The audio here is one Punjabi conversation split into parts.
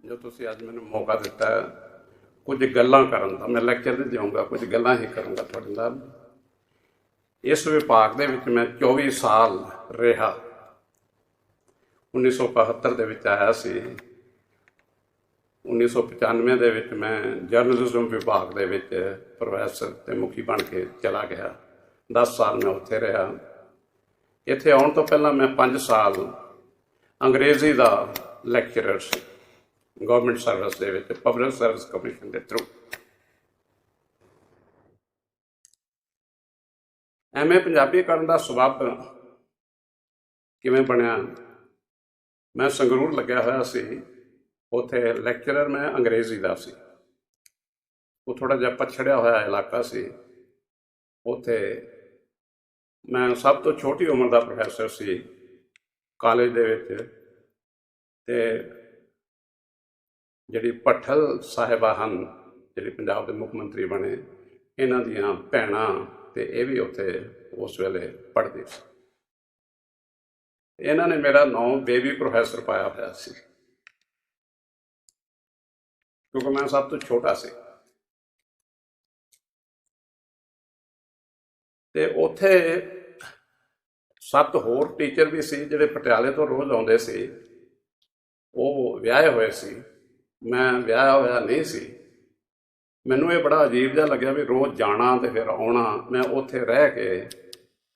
जो तुसीं अज मैनूं मौका दिता है कुछ गल्लां करन दा, मैं लैक्चर नहीं देऊँगा, कुछ गल्लां ही करूँगा तुहाडे नाल। इस विभाग दे विच मैं 24 साल रहा। 1975 दे विच आया सी। 1995 दे विच मैं जर्नलिज्म विभाग दे विच प्रोफैसर ते मुखी बन के चला गया। 10 साल मैं उत्थे रहा। इत्थे आउण तो पहलां मैं 5 साल अंग्रेजी का लैक्चरर सी गवर्नमेंट सर्विस दे विच, पब्लिक सर्विस कमीशन के थ्रू। एमए पंजाबी करन दा सबब किवें बनिया, मैं संगरूर लग्या होया सी, उत्थे लैक्चरर मैं अंग्रेजी का सी। वो थोड़ा जिहा पछड़िया होया इलाका सी। उत्थे मैं सब तो छोटी उम्र का प्रोफैसर सी कालेज दे विच। ते जिहड़ी भट्ठल साहिबा हन, जिहड़ी पंजाब के मुख मंत्री बने, इन्हां दीयां भैणां ते इह भी उत्थे उस वेले पढ़दे सी। इन्हां ने मेरा नाम बेबी प्रोफैसर पाया होया सी, क्योंकि मैं सब तो छोटा सी। ते उत्थे 7 होर टीचर भी सी जिहड़े पटियाले तो रोज़ आउंदे सी। वो विआहे होए सी, मैं विआहा होया नहीं सी। मैनूं ये बड़ा अजीब जिहा लग्या भी रोज़ जाना ते फिर आउणा। मैं उत्थे रह के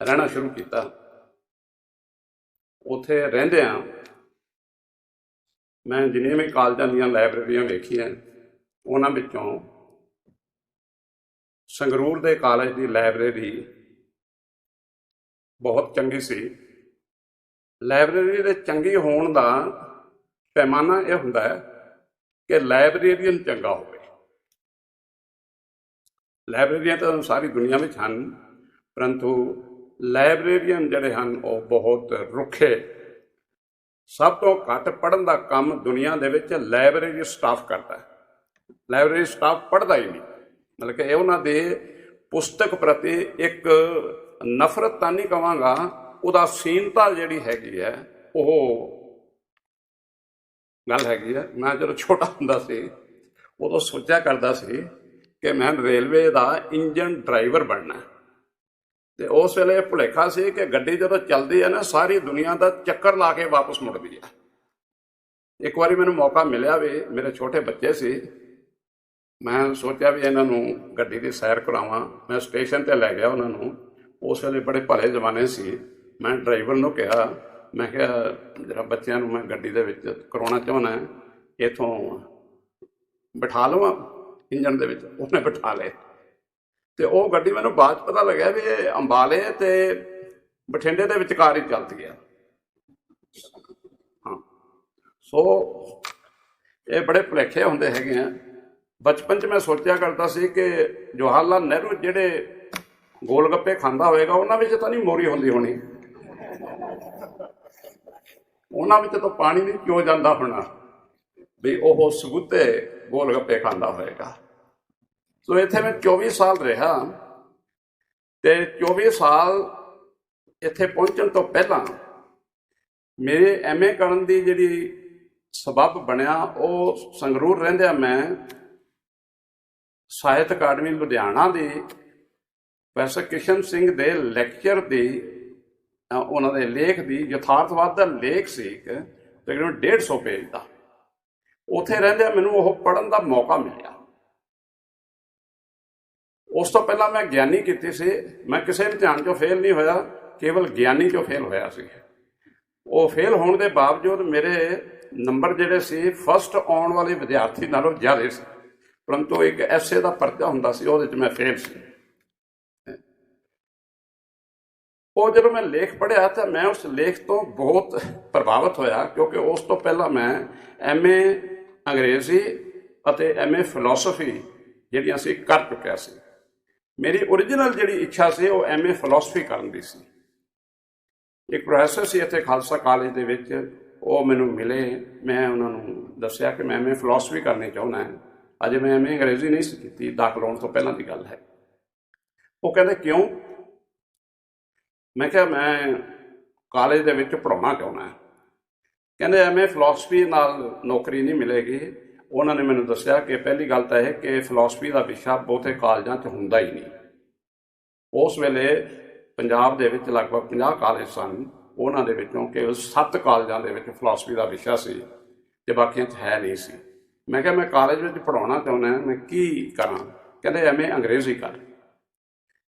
रहना शुरू किया। उत्थे रहिंदिआं मैं जिन्नियां भी कालजां दीयां लाइब्रेरियां वेखीआं, उन्हां विचों संगरूर दे कालेज की लाइब्रेरी बहुत चंगी सी। लाइब्रेरी दे चंगी होण दा पैमाना यह हुंदा है कि लाइब्रेरीअन चंगा होवे। लाइब्रेरियां तो सारी दुनिया में हैं, परंतु लाइब्रेरीअन जिहड़े हन वो बहुत रुखे। सब तो घट पढ़न का काम दुनिया दे विच लाइब्रेरी स्टाफ करता है। लाइब्रेरी स्टाफ पढ़ता ही नहीं, मतलब कि उन्हां दे पुस्तक प्रति एक नफरत तां नहीं कहांगा, उदासीनता जिहड़ी हैगी है वो गल हैगी है। मैं जो छोटा हुंदा सी उदों सोचा करदा सी कि मैं रेलवे का इंजन ड्राइवर बनना। तो उस वेले भुलेखा सी कि गड्डी जो चलती है ना, सारी दुनिया का चक्कर ला के वापस मुड़ती है। एक बार मैंने मौका मिलिया भी, मेरे छोटे बच्चे सी, मैं सोचा भी इन्हों गड्डी की सैर करावां। मैं स्टेशन पर लै गया उन्होंने। उस वेले बड़े भले जमाने से मैं ड्राइवर नूं कहा, मैं क्या जरा बच्चों मैं गड्डी दे विच कराउणा चाहुंदा, इत्थों बिठा लवां इंजन दे विच। उन्हें बिठा ले। तो वह गड्डी मैनूं बाद पता लग्या भी ये अंबाले ते बठिंडे के विचकार ही चलती है। हाँ, सो ये बड़े भुलेखे होंदे हैगे हैं। बचपन च मैं सोचा करता सी कि जवाहरलाल नेहरू जिहड़े गोल गप्पे खांदा होएगा उन्हां विच तां नहीं मोरी होंदी होनी, उन्हां विच तो पानी नहीं क्यों जाता होना भी वह सबूते गोल गप्पे खांदा होएगा। तो इत्थे मैं 24 साल रहा। तो 24 साल इत्थे पहुंचण तो पहला मेरे MA करन दी जिहड़ी सबब बनया, वो संगरूर रहिंदिआं मैं ਸਾਹਿਤ ਅਕਾਡਮੀ लुधियाना की प्रोफैसर किशन सिंह के लैक्चर की उन्होंने लेख की यथार्थवाद का लेख से तकरीबन 150 पेज का, उत्थे रहिंदिआं मैनूं वो पढ़न का मौका मिलिया। उस तो पहला मैं ज्ञानी की सी। मैं किसी इम्तिहान चों फेल नहीं होया, केवल ज्ञानी चों फेल होया सी। वो फेल होने के बावजूद मेरे नंबर जिहड़े सी फस्ट आउण वाले विद्यार्थी नालों ज़्यादा सी, परंतु एक ऐसे का परचा हुंदा सी, उहदे च मैं फेल सी। वो जो मैं लेख पढ़िया तो मैं उस लेख तो बहुत प्रभावित होया, क्योंकि उस तो पहला मैं MA अंग्रेजी और MA फिलोसफी जिहड़ियां सी कर चुकिया सी। मेरी ओरिजिनल जिहड़ी इच्छा सी वो MA फिलोसफी करन दी सी। एक प्रोफैसर सी इत्थे खालसा कालेज दे विच, वो मैनूं मिले। मैं उन्होंने दस्सिया कि मैं MA फिलोसफी करनी चाहुंदा है। अजे मैं MA अंग्रेजी नहीं सी कीती, दाखल होने तो पहला की गल है। वो कहते क्यों? मैं क्या मैं कालेज दे विच पढ़ाउणा चाहुंदा है। ਕਹਿੰਦੇ ਐਵੇਂ ਫਿਲਾਸਫੀ ਨਾਲ ਨੌਕਰੀ ਨਹੀਂ ਮਿਲੇਗੀ। ਉਹਨਾਂ ਨੇ ਮੈਨੂੰ ਦੱਸਿਆ ਕਿ ਪਹਿਲੀ ਗੱਲ ਤਾਂ ਇਹ ਕਿ ਫਿਲਾਸਫੀ ਦਾ ਵਿਸ਼ਾ ਬਹੁਤੇ ਕਾਲਜਾਂ 'ਚ ਹੁੰਦਾ ਹੀ ਨਹੀਂ। ਉਸ ਵੇਲੇ ਪੰਜਾਬ ਦੇ ਵਿੱਚ ਲਗਭਗ 50 ਕਾਲਜ ਸਨ, ਉਹਨਾਂ ਦੇ ਵਿੱਚੋਂ ਕੇਵਲ 7 ਕਾਲਜਾਂ ਦੇ ਵਿੱਚ ਫਿਲਾਸਫੀ ਦਾ ਵਿਸ਼ਾ ਸੀ ਅਤੇ ਬਾਕੀਆਂ 'ਚ ਹੈ ਨਹੀਂ ਸੀ। ਮੈਂ ਕਿਹਾ ਮੈਂ ਕਾਲਜ ਵਿੱਚ ਪੜ੍ਹਾਉਣਾ ਚਾਹੁੰਦਾ, ਮੈਂ ਕੀ ਕਰਾਂ? ਕਹਿੰਦੇ ਐਵੇਂ ਅੰਗਰੇਜ਼ੀ ਕਰ।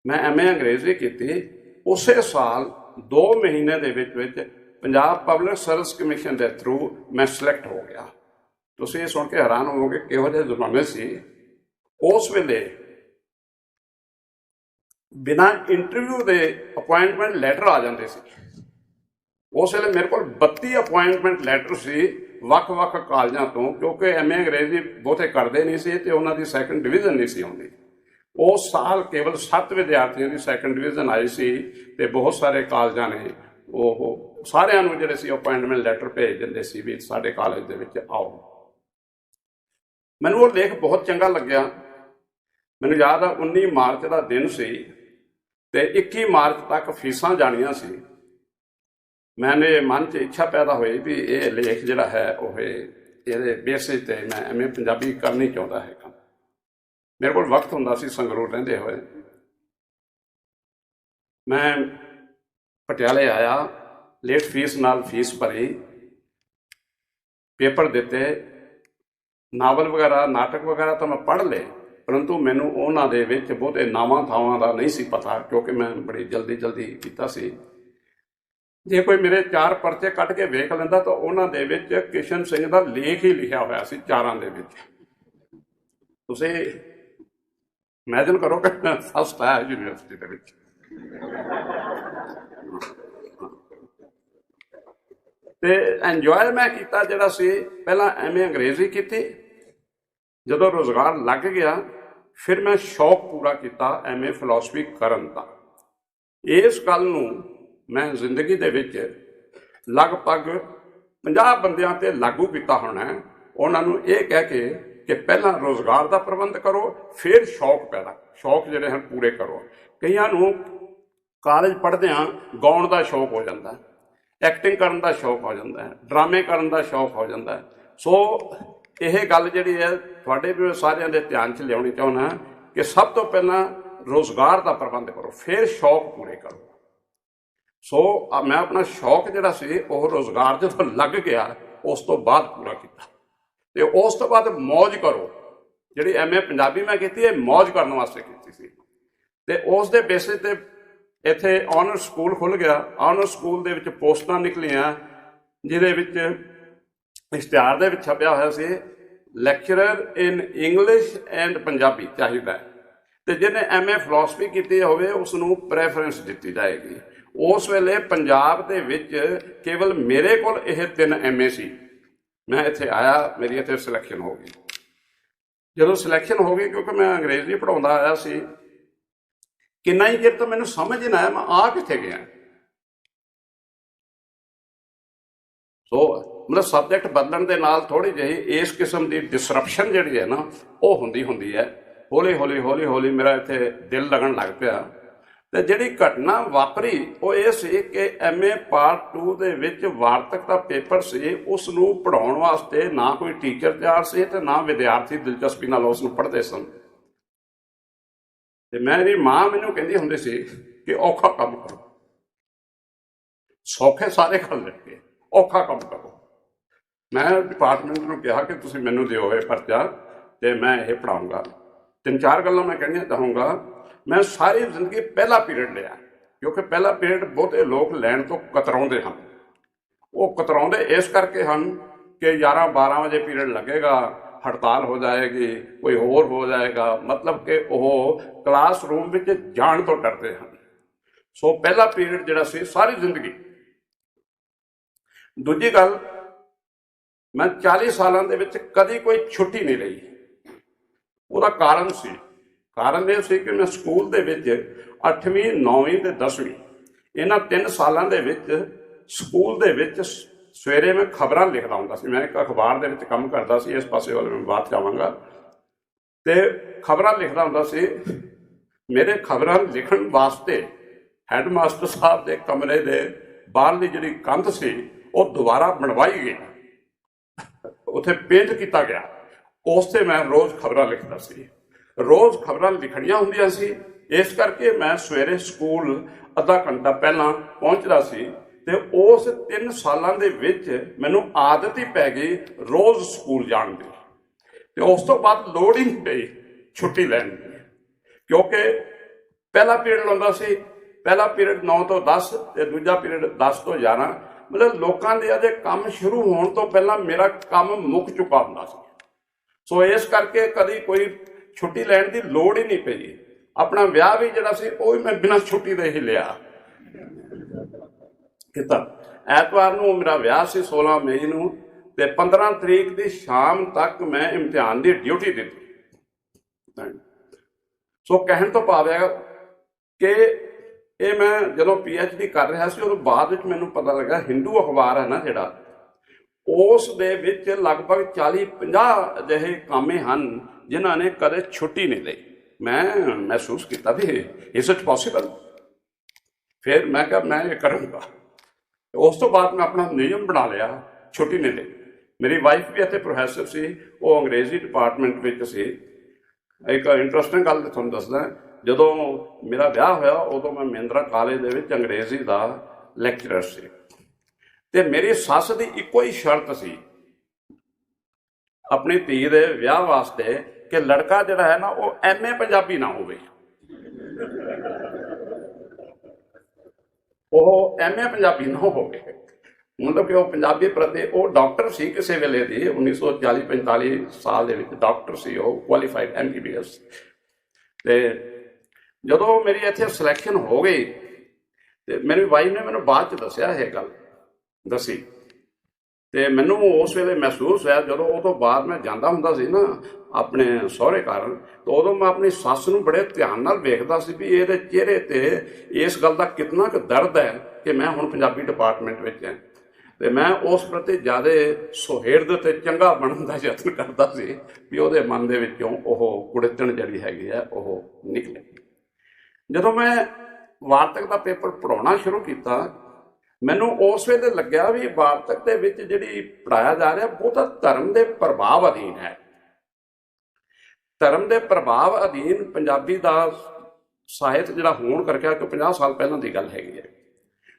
ਮੈਂ ਐਵੇਂ ਅੰਗਰੇਜ਼ੀ ਕੀਤੀ। ਉਸੇ ਸਾਲ 2 ਮਹੀਨੇ ਦੇ ਵਿੱਚ ਪੰਜਾਬ ਪਬਲਿਕ ਸਰਵਿਸ ਕਮਿਸ਼ਨ ਦੇ ਥਰੂ ਮੈਂ ਸਿਲੈਕਟ ਹੋ ਗਿਆ। ਤੁਸੀਂ ਇਹ ਸੁਣ ਕੇ ਹੈਰਾਨ ਹੋਵੋਗੇ ਕਿਹੋ ਜਿਹੇ ਜ਼ਮਾਨੇ ਸੀ। ਉਸ ਵੇਲੇ ਬਿਨਾਂ ਇੰਟਰਵਿਊ ਦੇ ਅਪੁਆਇੰਟਮੈਂਟ ਲੈਟਰ ਆ ਜਾਂਦੇ ਸੀ। ਉਸ ਵੇਲੇ ਮੇਰੇ ਕੋਲ 32 ਅਪੁਆਇੰਟਮੈਂਟ ਲੈਟਰ ਸੀ ਵੱਖ-ਵੱਖ ਕਾਲਜਾਂ ਤੋਂ, ਕਿਉਂਕਿ ਐਮਏ ਅੰਗਰੇਜ਼ੀ ਬਹੁਤੇ ਕਰਦੇ ਨਹੀਂ ਸੀ ਅਤੇ ਉਹਨਾਂ ਦੀ ਸੈਕੰਡ ਡਿਵੀਜ਼ਨ ਨਹੀਂ ਸੀ ਆਉਂਦੀ। ਉਸ ਸਾਲ ਕੇਵਲ 7 ਵਿਦਿਆਰਥੀਆਂ ਦੀ ਸੈਕੰਡ ਡਿਵੀਜ਼ਨ ਆਈ ਸੀ ਅਤੇ ਬਹੁਤ ਸਾਰੇ ਕਾਲਜਾਂ ਨੇ ਉਹ ਸਾਰਿਆਂ ਨੂੰ ਜਿਹੜੇ ਸੀ ਅਪੁਆਇੰਟਮੈਂਟ ਲੈਟਰ ਭੇਜ ਦਿੰਦੇ ਸੀ ਵੀ ਸਾਡੇ ਕਾਲਜ ਦੇ ਵਿੱਚ ਆਓ। ਮੈਨੂੰ ਉਹ ਲੇਖ ਬਹੁਤ ਚੰਗਾ ਲੱਗਿਆ। ਮੈਨੂੰ ਯਾਦ ਆ 19 ਮਾਰਚ ਦਾ ਦਿਨ ਸੀ ਅਤੇ 21 ਮਾਰਚ ਤੱਕ ਫੀਸਾਂ ਜਾਣੀਆਂ ਸੀ। ਮੇਰੇ ਮਨ 'ਚ ਇੱਛਾ ਪੈਦਾ ਹੋਈ ਵੀ ਇਹ ਲੇਖ ਜਿਹੜਾ ਹੈ ਉਹ ਇਹਦੇ ਬੇਸਿਸ 'ਤੇ ਮੈਂ ਐਵੇਂ ਪੰਜਾਬੀ ਕਰਨੀ ਚਾਹੁੰਦਾ ਹੈਗਾ। ਮੇਰੇ ਕੋਲ ਵਕਤ ਹੁੰਦਾ ਸੀ ਸੰਗਰੂਰ ਰਹਿੰਦੇ ਹੋਏ। ਮੈਂ ਪਟਿਆਲੇ ਆਇਆ, ਲੇਟ ਫੀਸ ਨਾਲ ਫੀਸ ਭਰੀ, ਪੇਪਰ ਦਿੱਤੇ। ਨਾਵਲ ਵਗੈਰਾ ਨਾਟਕ ਵਗੈਰਾ ਤਾਂ ਮੈਂ ਪੜ੍ਹ ਲਏ, ਪਰੰਤੂ ਮੈਨੂੰ ਉਹਨਾਂ ਦੇ ਵਿੱਚ ਬਹੁਤੇ ਨਾਵਾਂ ਥਾਵਾਂ ਦਾ ਨਹੀਂ ਸੀ ਪਤਾ, ਕਿਉਂਕਿ ਮੈਂ ਬੜੀ ਜਲਦੀ ਕੀਤਾ ਸੀ। ਜੇ ਕੋਈ ਮੇਰੇ 4 ਪਰਚੇ ਕੱਢ ਕੇ ਵੇਖ ਲੈਂਦਾ ਤਾਂ ਉਹਨਾਂ ਦੇ ਵਿੱਚ ਕਿਸ਼ਨ ਸਿੰਘ ਦਾ ਲੇਖ ਹੀ ਲਿਖਿਆ ਹੋਇਆ ਸੀ 4 ਦੇ ਵਿੱਚ। ਤੁਸੀਂ ਇਮੈਜਿਨ ਕਰੋ ਕਿ ਮੈਂ ਫਸਟ ਆਇਆ ਯੂਨੀਵਰਸਿਟੀ ਦੇ ਵਿੱਚ। ਅਤੇ ਇੰਜੋਏ ਮੈਂ ਕੀਤਾ ਜਿਹੜਾ ਸੀ। ਪਹਿਲਾਂ ਐਵੇਂ ਅੰਗਰੇਜ਼ੀ ਕੀਤੀ, ਜਦੋਂ ਰੁਜ਼ਗਾਰ ਲੱਗ ਗਿਆ ਫਿਰ ਮੈਂ ਸ਼ੌਕ ਪੂਰਾ ਕੀਤਾ ਐਵੇਂ ਫਿਲਾਸਫੀ ਕਰਨ ਦਾ। ਇਸ ਗੱਲ ਨੂੰ ਮੈਂ ਜ਼ਿੰਦਗੀ ਦੇ ਵਿੱਚ ਲਗਭਗ 50 ਬੰਦਿਆਂ 'ਤੇ ਲਾਗੂ ਕੀਤਾ ਹੋਣਾ। ਉਹਨਾਂ ਨੂੰ ਇਹ ਕਹਿ ਕੇ ਕਿ ਪਹਿਲਾਂ ਰੁਜ਼ਗਾਰ ਦਾ ਪ੍ਰਬੰਧ ਕਰੋ, ਫਿਰ ਸ਼ੌਕ ਜਿਹੜੇ ਹਨ ਪੂਰੇ ਕਰੋ। ਕਈਆਂ ਨੂੰ ਕਾਲਜ ਪੜ੍ਹਦਿਆਂ ਗਾਉਣ ਦਾ ਸ਼ੌਕ ਹੋ ਜਾਂਦਾ, ਐਕਟਿੰਗ ਕਰਨ ਦਾ ਸ਼ੌਕ ਹੋ ਜਾਂਦਾ ਹੈ, ਡਰਾਮੇ ਕਰਨ ਦਾ ਸ਼ੌਕ ਹੋ ਜਾਂਦਾ ਹੈ। ਸੋ ਇਹ ਗੱਲ ਜਿਹੜੀ ਹੈ ਤੁਹਾਡੇ ਵੀ ਸਾਰਿਆਂ ਦੇ ਧਿਆਨ 'ਚ ਲਿਆਉਣੀ ਚਾਹੁੰਦਾ ਕਿ ਸਭ ਤੋਂ ਪਹਿਲਾਂ ਰੁਜ਼ਗਾਰ ਦਾ ਪ੍ਰਬੰਧ ਕਰੋ, ਫਿਰ ਸ਼ੌਕ ਪੂਰੇ ਕਰੋ। ਸੋ ਮੈਂ ਆਪਣਾ ਸ਼ੌਕ ਜਿਹੜਾ ਸੀ ਉਹ ਰੁਜ਼ਗਾਰ ਜਦੋਂ ਲੱਗ ਗਿਆ ਉਸ ਤੋਂ ਬਾਅਦ ਪੂਰਾ ਕੀਤਾ। ਅਤੇ ਉਸ ਤੋਂ ਬਾਅਦ ਮੌਜ ਕਰੋ। ਜਿਹੜੀ ਐਮਏ ਪੰਜਾਬੀ ਮੈਂ ਕੀਤੀ ਇਹ ਮੌਜ ਕਰਨ ਵਾਸਤੇ ਕੀਤੀ ਸੀ। ਅਤੇ ਉਸ ਦੇ ਬੇਸਿਸ 'ਤੇ ਇੱਥੇ ਆਨਰ ਸਕੂਲ ਖੁੱਲ੍ਹ ਗਿਆ। ਆਨਰ ਸਕੂਲ ਦੇ ਵਿੱਚ ਪੋਸਟਾਂ ਨਿਕਲੀਆਂ ਜਿਹਦੇ ਵਿੱਚ ਇਸ਼ਤਿਹਾਰ ਦੇ ਵਿੱਚ ਛਪਿਆ ਹੋਇਆ ਸੀ lecturer in English and Punjabi ਚਾਹੀਦਾ, ਅਤੇ ਜਿਹਨੇ ਐਮਏ ਫਿਲਾਸਫੀ ਕੀਤੀ ਹੋਵੇ ਉਸ ਨੂੰ ਪ੍ਰੈਫਰੈਂਸ ਦਿੱਤੀ ਜਾਏਗੀ। ਉਸ ਵੇਲੇ ਪੰਜਾਬ ਦੇ ਵਿੱਚ ਕੇਵਲ ਮੇਰੇ ਕੋਲ ਇਹ 3 ਐਮਏ ਸੀ। ਮੈਂ ਇੱਥੇ ਆਇਆ, ਮੇਰੀ ਇੱਥੇ ਸਿਲੈਕਸ਼ਨ ਹੋ ਗਈ। ਜਦੋਂ ਸਿਲੈਕਸ਼ਨ ਹੋ ਗਈ, ਕਿਉਂਕਿ ਮੈਂ ਅੰਗਰੇਜ਼ੀ ਪੜ੍ਹਾਉਂਦਾ ਆਇਆ ਸੀ, ਕਿੰਨਾ ਹੀ ਚਿਰ ਤਾਂ ਮੈਨੂੰ ਸਮਝ ਹੀ ਨਾ ਆਇਆ ਮੈਂ ਆ ਕਿੱਥੇ ਗਿਆ। ਸੋ ਮਤਲਬ ਸਬਜੈਕਟ ਬਦਲਣ ਦੇ ਨਾਲ ਥੋੜ੍ਹੀ ਜਿਹੀ ਇਸ ਕਿਸਮ ਦੀ ਡਿਸਰਪਸ਼ਨ ਜਿਹੜੀ ਹੈ ਨਾ ਉਹ ਹੁੰਦੀ ਹੈ। ਹੌਲੀ ਮੇਰਾ ਇੱਥੇ ਦਿਲ ਲੱਗਣ ਲੱਗ ਪਿਆ। ਅਤੇ ਜਿਹੜੀ ਘਟਨਾ ਵਾਪਰੀ ਉਹ ਇਹ ਸੀ ਕਿ ਐਮਏ ਪਾਰਟ 2 ਦੇ ਵਿੱਚ ਵਾਰਤਕ ਦਾ ਪੇਪਰ ਸੀ। ਉਸ ਨੂੰ ਪੜ੍ਹਾਉਣ ਵਾਸਤੇ ਨਾ ਕੋਈ ਟੀਚਰ ਤਿਆਰ ਸੀ ਅਤੇ ਨਾ ਵਿਦਿਆਰਥੀ ਦਿਲਚਸਪੀ ਨਾਲ ਉਸ ਨੂੰ ਪੜ੍ਹਦੇ ਸਨ। ਅਤੇ ਮੇਰੀ ਮਾਂ ਮੈਨੂੰ ਕਹਿੰਦੀ ਹੁੰਦੀ ਸੀ ਕਿ ਔਖਾ ਕੰਮ ਕਰੋ, ਸੌਖੇ ਸਾਰੇ ਕਰ ਲੈਣਗੇ, ਔਖਾ ਕੰਮ ਕਰੋ। ਮੈਂ ਡਿਪਾਰਟਮੈਂਟ ਨੂੰ ਕਿਹਾ ਕਿ ਤੁਸੀਂ ਮੈਨੂੰ ਦਿਓ ਇਹ ਪਰਚਾ ਅਤੇ ਮੈਂ ਇਹ ਪੜ੍ਹਾਊਂਗਾ। 3-4 ਗੱਲਾਂ ਮੈਂ ਕਹਿਣੀਆਂ ਚਾਹੂੰਗਾ। ਮੈਂ ਸਾਰੀ ਜ਼ਿੰਦਗੀ ਪਹਿਲਾ ਪੀਰੀਅਡ ਲਿਆ, ਕਿਉਂਕਿ ਪਹਿਲਾ ਪੀਰੀਅਡ ਬਹੁਤੇ ਲੋਕ ਲੈਣ ਤੋਂ ਕਤਰਾਉਂਦੇ ਹਨ। ਉਹ ਕਤਰਾਉਂਦੇ ਇਸ ਕਰਕੇ ਹਨ ਕਿ 11-12 ਵਜੇ ਪੀਰੀਅਡ ਲੱਗੇਗਾ, ਹੜਤਾਲ ਹੋ ਜਾਏਗੀ, ਕੋਈ ਹੋਰ ਹੋ ਜਾਏਗਾ, ਮਤਲਬ ਕਿ ਉਹ ਕਲਾਸਰੂਮ ਵਿੱਚ ਜਾਣ ਤੋਂ ਡਰਦੇ ਹਨ। ਸੋ ਪਹਿਲਾ ਪੀਰੀਅਡ ਜਿਹੜਾ ਸੀ ਸਾਰੀ ਜ਼ਿੰਦਗੀ। ਦੂਜੀ ਗੱਲ, ਮੈਂ 40 ਸਾਲਾਂ ਦੇ ਵਿੱਚ ਕਦੀ ਕੋਈ ਛੁੱਟੀ ਨਹੀਂ ਲਈ। ਉਹਦਾ ਕਾਰਨ ਇਹ ਸੀ ਕਿ ਮੈਂ ਸਕੂਲ ਦੇ ਵਿੱਚ 8ਵੀਂ 9ਵੀਂ ਅਤੇ 10ਵੀਂ ਇਹਨਾਂ 3 ਸਾਲਾਂ ਦੇ ਵਿੱਚ ਸਕੂਲ ਦੇ ਵਿੱਚ ਸਵੇਰੇ ਮੈਂ ਖਬਰਾਂ ਲਿਖਦਾ ਹੁੰਦਾ ਸੀ। ਮੈਂ ਇੱਕ ਅਖਬਾਰ ਦੇ ਵਿੱਚ ਕੰਮ ਕਰਦਾ ਸੀ, ਇਸ ਪਾਸੇ ਵੱਲ ਮੈਂ ਬਾਅਦ ਜਾਵਾਂਗਾ। ਅਤੇ ਖਬਰਾਂ ਲਿਖਦਾ ਹੁੰਦਾ ਸੀ। ਮੇਰੇ ਖਬਰਾਂ ਲਿਖਣ ਵਾਸਤੇ ਹੈੱਡ ਮਾਸਟਰ ਸਾਹਿਬ ਦੇ ਕਮਰੇ ਦੇ ਬਾਹਰਲੀ ਜਿਹੜੀ ਕੰਧ ਸੀ ਉਹ ਦੁਬਾਰਾ ਬਣਵਾਈ ਗਈ, ਉੱਥੇ ਪੇਂਟ ਕੀਤਾ ਗਿਆ। ਉਸ ਤੇ ਮੈਂ ਰੋਜ਼ ਖਬਰਾਂ ਲਿਖਦਾ ਸੀ, ਰੋਜ਼ ਖਬਰਾਂ ਲਿਖਣੀਆਂ ਹੁੰਦੀਆਂ ਸੀ। ਇਸ ਕਰਕੇ ਮੈਂ ਸਵੇਰੇ ਸਕੂਲ ਅੱਧਾ ਘੰਟਾ ਪਹਿਲਾਂ ਪਹੁੰਚਦਾ ਸੀ ਤੇ ਉਸ 3 ਸਾਲਾਂ ਦੇ ਵਿੱਚ ਮੈਨੂੰ ਆਦਤ ਹੀ ਪੈ ਗਈ ਰੋਜ਼ ਸਕੂਲ ਜਾਣ ਦੀ, ਤੇ ਉਸ ਤੋਂ ਬਾਅਦ ਲੋੜ ਹੀ ਨਹੀਂ ਪਈ ਛੁੱਟੀ ਲੈਣ ਦੀ, ਕਿਉਂਕਿ ਪਹਿਲਾ ਪੀਰੀਅਡ ਲਾਉਂਦਾ ਸੀ, ਪਹਿਲਾ ਪੀਰੀਅਡ 9 ਤੋਂ 10 ਤੇ ਦੂਜਾ ਪੀਰੀਅਡ 10 ਤੋਂ 11। ਮਤਲਬ ਲੋਕਾਂ ਦੇ ਅਜੇ ਕੰਮ ਸ਼ੁਰੂ ਹੋਣ ਤੋਂ ਪਹਿਲਾਂ ਮੇਰਾ ਕੰਮ ਮੁੱਕ ਚੁੱਕਾ ਹੁੰਦਾ ਸੀ। ਸੋ ਇਸ ਕਰਕੇ ਕਦੀ ਕੋਈ ਛੁੱਟੀ ਲੈਣ ਦੀ ਲੋੜ ਹੀ ਨਹੀਂ ਪਈ। ਆਪਣਾ ਵਿਆਹ ਵੀ ਜਿਹੜਾ ਸੀ ਉਹ ਵੀ ਮੈਂ ਬਿਨਾਂ ਛੁੱਟੀ ਦੇ ਹੀ ਲਿਆ ਕੀਤਾ। ਐਤਵਾਰ ਨੂੰ ਮੇਰਾ ਵਿਆਹ ਸੀ 16 ਮਈ ਨੂੰ, ਤੇ 15 ਤਰੀਕ ਦੀ ਸ਼ਾਮ ਤੱਕ ਮੈਂ ਇਮਤਿਹਾਨ ਦੀ ਡਿਊਟੀ ਦਿੱਤੀ। ਸੋ ਕਹਿਣ ਤੋਂ ਭਾਵ ਹੈ ਕਿ ਇਹ ਮੈਂ ਜਦੋਂ PhD ਕਰ ਰਿਹਾ ਸੀ, ਉਦੋਂ ਬਾਅਦ ਵਿੱਚ ਮੈਨੂੰ ਪਤਾ ਲੱਗਾ ਹਿੰਦੂ ਅਖਬਾਰ ਹੈ ਨਾ ਜਿਹੜਾ, ਉਸ ਦੇ ਵਿੱਚ ਲਗਭਗ 40-50 ਅਜਿਹੇ ਕਾਮੇ ਹਨ ਜਿਨ੍ਹਾਂ ਨੇ ਕਦੇ ਛੁੱਟੀ ਨਹੀਂ ਲਈ। ਮੈਂ ਮਹਿਸੂਸ ਕੀਤਾ ਵੀ ਇਸ ਇਟ ਪੋਸੀਬਲ। ਫਿਰ ਮੈਂ ਕਿਹਾ ਮੈਂ ਇਹ ਕਰੂੰਗਾ। ਉਸ ਤੋਂ ਬਾਅਦ ਮੈਂ ਆਪਣਾ ਨਿਯਮ ਬਣਾ ਲਿਆ, ਛੁੱਟੀ ਨਹੀਂ ਲਈ। ਮੇਰੀ ਵਾਈਫ ਵੀ ਇੱਥੇ ਪ੍ਰੋਫੈਸਰ ਸੀ, ਉਹ ਅੰਗਰੇਜ਼ੀ ਡਿਪਾਰਟਮੈਂਟ ਵਿੱਚ ਸੀ। ਇੱਕ ਇੰਟਰਸਟਿੰਗ ਗੱਲ ਤੁਹਾਨੂੰ ਦੱਸਦਾ, ਜਦੋਂ ਮੇਰਾ ਵਿਆਹ ਹੋਇਆ ਉਦੋਂ ਮੈਂ ਮਹਿੰਦਰਾ ਕਾਲਜ ਦੇ ਵਿੱਚ ਅੰਗਰੇਜ਼ੀ ਦਾ ਲੈਕਚਰਰ ਸੀ, ਤੇ ਮੇਰੀ ਸੱਸ ਦੀ ਇੱਕੋ ਹੀ ਸ਼ਰਤ ਸੀ ਆਪਣੀ ਧੀ ਦੇ ਵਿਆਹ ਵਾਸਤੇ ਕਿ ਲੜਕਾ ਜਿਹੜਾ ਹੈ ਨਾ ਉਹ MA ਪੰਜਾਬੀ ਨਾ ਹੋਵੇ, ਉਹ MA ਪੰਜਾਬੀ ਨਾ ਹੋਵੇ। ਮਤਲਬ ਕਿ ਉਹ ਪੰਜਾਬੀ ਪ੍ਰਤੀ, ਉਹ ਡਾਕਟਰ ਸੀ ਕਿਸੇ ਵੇਲੇ ਦੀ, 1940-45 ਸਾਲ ਦੇ ਵਿੱਚ ਡਾਕਟਰ ਸੀ ਉਹ, ਕੁਆਲੀਫਾਈਡ MBBS। ਤੇ ਜਦੋਂ ਮੇਰੀ ਇੱਥੇ ਸਿਲੈਕਸ਼ਨ ਹੋ ਗਈ ਤੇ ਮੇਰੀ ਵਾਈਫ ਨੇ ਮੈਨੂੰ ਬਾਅਦ 'ਚ ਦੱਸਿਆ, ਇਹ ਗੱਲ ਦੱਸੀ, ਤੇ ਮੈਨੂੰ ਉਸ ਵੇਲੇ ਮਹਿਸੂਸ ਹੋਇਆ, ਜਦੋਂ ਉਹ ਤੋਂ ਬਾਅਦ ਮੈਂ ਜਾਂਦਾ ਹੁੰਦਾ ਸੀ ਨਾ ਆਪਣੇ ਸਹੁਰੇ ਘਰ, ਤਾਂ ਉਦੋਂ ਮੈਂ ਆਪਣੀ ਸੱਸ ਨੂੰ ਬੜੇ ਧਿਆਨ ਨਾਲ ਵੇਖਦਾ ਸੀ ਵੀ ਇਹਦੇ ਚਿਹਰੇ ਤੇ ਇਸ ਗੱਲ ਦਾ ਕਿੰਨਾ ਕੁ ਦਰਦ ਹੈ ਕਿ ਮੈਂ ਹੁਣ ਪੰਜਾਬੀ ਡਿਪਾਰਟਮੈਂਟ ਵਿੱਚ ਹਾਂ। ਤੇ ਮੈਂ ਉਸ ਪ੍ਰਤੀ ਜ਼ਿਆਦਾ ਸੁਹਿਰਦ ਤੇ ਚੰਗਾ ਬਣਨ ਦਾ ਯਤਨ ਕਰਦਾ ਸੀ ਵੀ ਉਹਦੇ ਮਨ ਦੇ ਵਿੱਚੋਂ ਉਹ ਕੁੜਤਣ ਜਿਹੜੀ ਹੈਗੀ ਹੈ ਉਹ ਨਿਕਲੇ। ਜਦੋਂ ਮੈਂ ਵਾਰਤਕ ਦਾ ਪੇਪਰ ਪੜ੍ਹਾਉਣਾ ਸ਼ੁਰੂ ਕੀਤਾ, ਮੈਨੂੰ ਉਸ ਵੇਲੇ ਲੱਗਿਆ ਵੀ ਵਾਰਤਕ ਦੇ ਵਿੱਚ ਜਿਹੜੀ ਪੜ੍ਹਾਇਆ ਜਾ ਰਿਹਾ ਬਹੁਤਾ ਧਰਮ ਦੇ ਪ੍ਰਭਾਵ ਅਧੀਨ ਹੈ। ਧਰਮ ਦੇ ਪ੍ਰਭਾਵ ਅਧੀਨ ਪੰਜਾਬੀ ਦਾ ਸਾਹਿਤ ਜਿਹੜਾ ਹੋਣ ਕਰਕੇ, ਕਿ 50 ਸਾਲ ਪਹਿਲਾਂ ਦੀ ਗੱਲ ਹੈਗੀ ਹੈ,